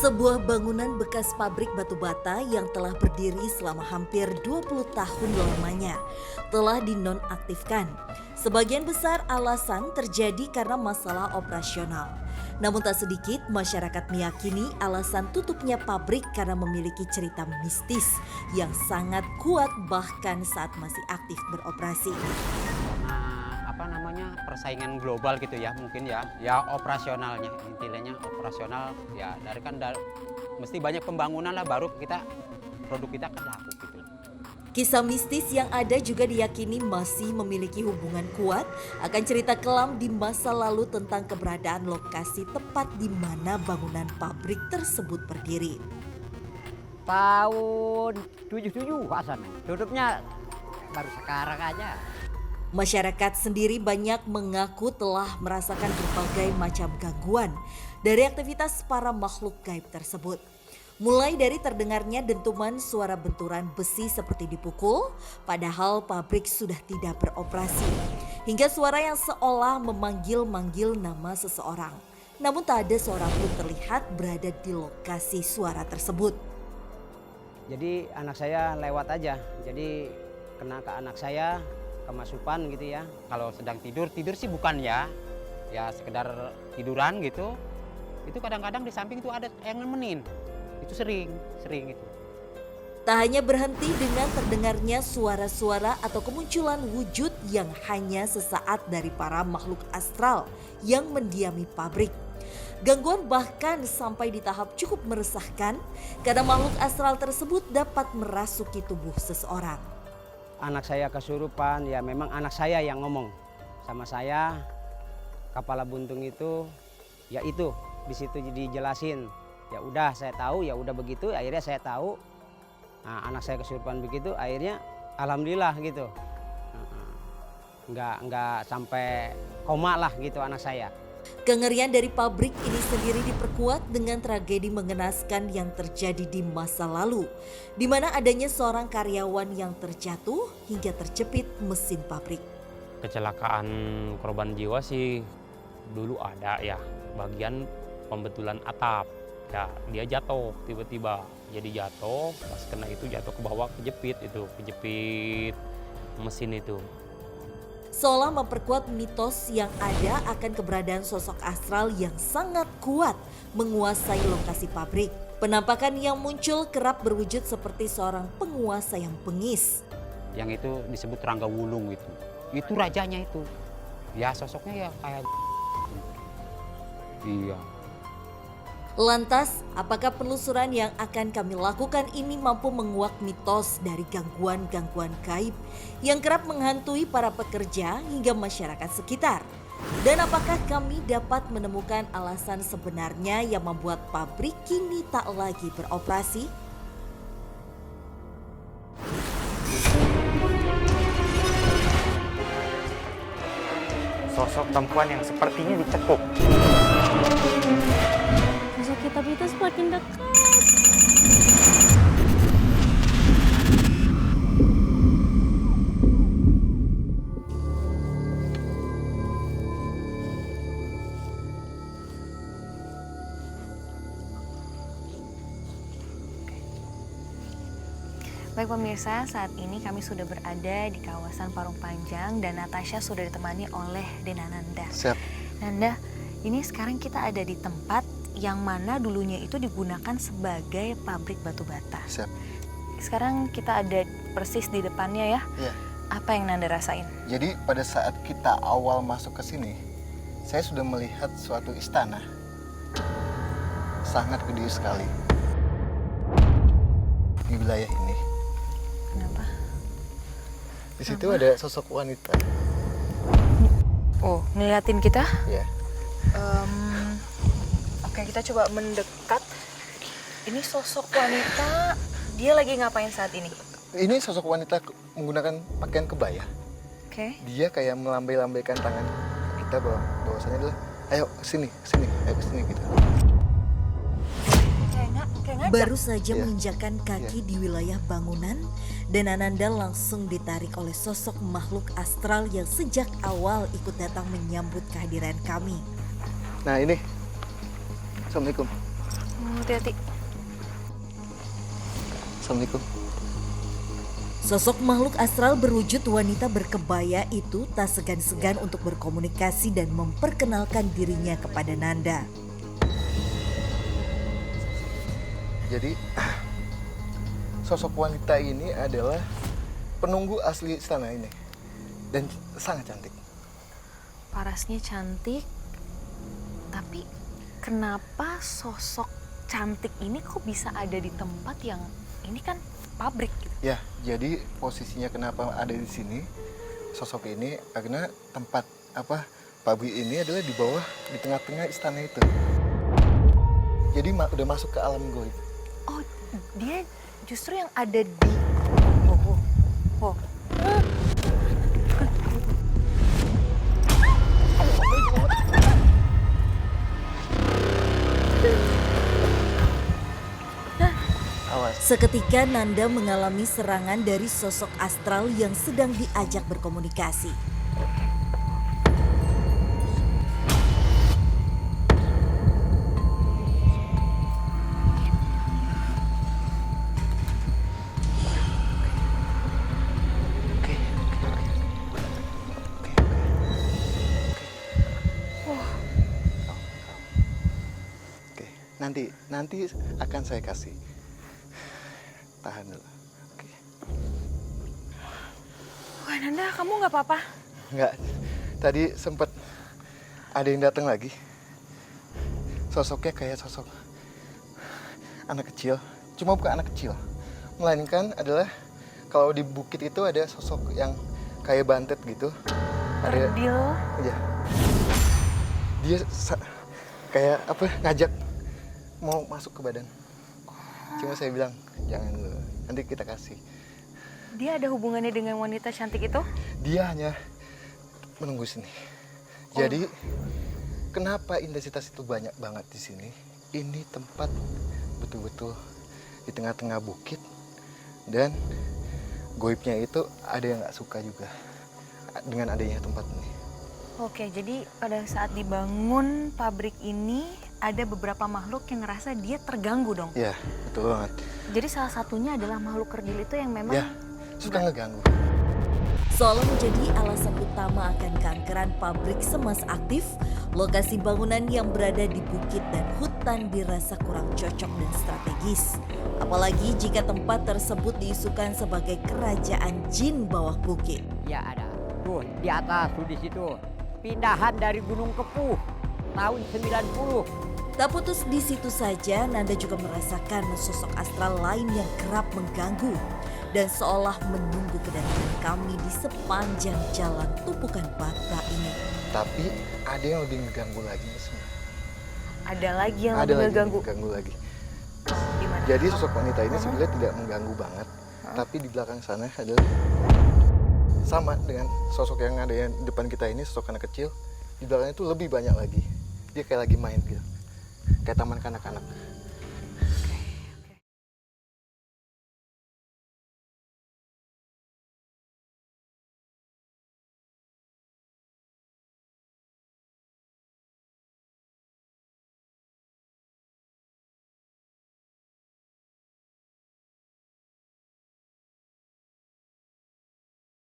Sebuah bangunan bekas pabrik batu bata yang telah berdiri selama hampir 20 tahun lamanya telah dinonaktifkan. Sebagian besar alasan terjadi karena masalah operasional. Namun tak sedikit masyarakat meyakini alasan tutupnya pabrik karena memiliki cerita mistis yang sangat kuat bahkan saat masih aktif beroperasi. Persaingan global gitu ya, mungkin ya operasionalnya, intinya operasional ya, mesti banyak pembangunan lah baru produk kita akan laku gitu. Kisah mistis yang ada juga diyakini masih memiliki hubungan kuat akan cerita kelam di masa lalu tentang keberadaan lokasi tepat di mana bangunan pabrik tersebut berdiri. Tahun 77 Hasan, tutupnya baru sekarang aja. Masyarakat sendiri banyak mengaku telah merasakan berbagai macam gangguan dari aktivitas para makhluk gaib tersebut. Mulai dari terdengarnya dentuman suara benturan besi seperti dipukul, padahal pabrik sudah tidak beroperasi. Hingga suara yang seolah memanggil-manggil nama seseorang. Namun tak ada seorang pun terlihat berada di lokasi suara tersebut. Jadi anak saya lewat aja, jadi kena ke anak saya, kemasukan gitu ya. Kalau sedang tidur sih bukan ya sekedar tiduran gitu. Itu kadang-kadang di samping itu ada yang nemenin. Itu sering itu. Tak hanya berhenti dengan terdengarnya suara-suara atau kemunculan wujud yang hanya sesaat dari para makhluk astral yang mendiami pabrik. Gangguan bahkan sampai di tahap cukup meresahkan karena makhluk astral tersebut dapat merasuki tubuh seseorang. Anak saya kesurupan, ya memang anak saya yang ngomong sama saya, kepala buntung itu, ya itu di situ dijelasin. Ya udah saya tahu, ya udah begitu, akhirnya saya tahu. Nah, anak saya kesurupan begitu, akhirnya alhamdulillah gitu. Nggak sampai koma lah gitu anak saya. Kengerian dari pabrik ini sendiri diperkuat dengan tragedi mengenaskan yang terjadi di masa lalu, di mana adanya seorang karyawan yang terjatuh hingga terjepit mesin pabrik. Kecelakaan korban jiwa sih dulu ada ya, bagian pembetulan atap. Ya, dia jatuh tiba-tiba. Jadi jatuh, pas kena itu jatuh ke bawah, kejepit mesin itu. Seolah memperkuat mitos yang ada akan keberadaan sosok astral yang sangat kuat menguasai lokasi pabrik. Penampakan yang muncul kerap berwujud seperti seorang penguasa yang bengis. Yang itu disebut Rangga Wulung itu. Itu rajanya itu. Ya sosoknya ya kayak iya. Lantas, apakah penelusuran yang akan kami lakukan ini mampu menguak mitos dari gangguan-gangguan gaib yang kerap menghantui para pekerja hingga masyarakat sekitar? Dan apakah kami dapat menemukan alasan sebenarnya yang membuat pabrik kini tak lagi beroperasi? Sosok perempuan yang sepertinya dicekuk. Sosok kitab itu semakin dekat. Baik pemirsa, saat ini kami sudah berada di kawasan Parung Panjang dan Natasha sudah ditemani oleh Dena Nanda. Siap. Nanda, ini sekarang kita ada di tempat yang mana dulunya itu digunakan sebagai pabrik batu bata. Siap. Sekarang kita ada persis di depannya ya. Iya. Apa yang Nanda rasain? Jadi pada saat kita awal masuk ke sini, saya sudah melihat suatu istana. Sangat gede sekali. Di wilayah ini. Kenapa? Di situ ada sosok wanita. Oh, ngeliatin kita? Ya. Oke, kita coba mendekat. Ini sosok wanita, dia lagi ngapain saat ini? Ini sosok wanita menggunakan pakaian kebaya. Oke. Dia kayak melambai-lambaikan tangan kita bahwasanya adalah ayo sini, ayo kesini gitu. Baru saja Iya. menginjakan kaki di wilayah bangunan dan Ananda langsung ditarik oleh sosok makhluk astral yang sejak awal ikut datang menyambut kehadiran kami. Nah ini, Assalamualaikum. Hati-hati. Assalamualaikum. Sosok makhluk astral berwujud wanita berkebaya itu tak segan-segan untuk berkomunikasi dan memperkenalkan dirinya kepada Nanda. Jadi sosok wanita ini adalah penunggu asli istana ini dan sangat cantik. Parasnya cantik, tapi kenapa sosok cantik ini kok bisa ada di tempat yang ini kan pabrik gitu? Ya, jadi posisinya kenapa ada di sini sosok ini karena tempat pabrik ini adalah di bawah, di tengah-tengah istana itu. Jadi udah masuk ke alam goib. Oh, dia justru yang ada di... Oh. Seketika Nanda mengalami serangan dari sosok astral yang sedang diajak berkomunikasi. Oke, nanti akan saya kasih. Tahan dulu. Oke. Wah, Nanda, kamu nggak apa-apa? Enggak, tadi sempat ada yang datang lagi. Sosoknya kayak sosok anak kecil. Cuma bukan anak kecil. Melainkan adalah kalau di bukit itu ada sosok yang kayak bantet gitu. Kerdil. Iya. Dia kayak ngajak mau masuk ke badan. Cuma saya bilang jangan dulu, nanti kita kasih. Dia ada hubungannya dengan wanita cantik itu? Dia hanya menunggu sini. Jadi kenapa intensitas itu banyak banget di sini? Ini tempat betul-betul di tengah-tengah bukit dan goibnya itu ada yang nggak suka juga dengan adanya tempat ini. Oke, jadi pada saat dibangun pabrik ini ada beberapa makhluk yang ngerasa dia terganggu dong? Iya, betul banget. Jadi salah satunya adalah makhluk kerdil itu yang memang... Ya, suka ngeganggu. Seolah menjadi alasan utama akan keangkeran pabrik Semas aktif, lokasi bangunan yang berada di bukit dan hutan dirasa kurang cocok dan strategis. Apalagi jika tempat tersebut diisukan sebagai kerajaan jin bawah bukit. Ya ada. Tuh di atas, tuh di situ. Pindahan dari Gunung Kepuh tahun 90. Tak putus di situ saja, Nanda juga merasakan sosok astral lain yang kerap mengganggu dan seolah menunggu kedatangan kami di sepanjang jalan tumpukan bata ini. Tapi ada yang lebih mengganggu lagi semua. Ada lagi yang Ada lebih lagi mengganggu. mengganggu lagi. Gimana? Jadi sosok wanita ini sebenarnya tidak mengganggu banget, tapi di belakang sana adalah sama dengan sosok yang ada yang di depan kita ini, sosok anak kecil. Di belakangnya itu lebih banyak lagi. Dia kayak lagi main gitu, kayak taman kanak-kanak.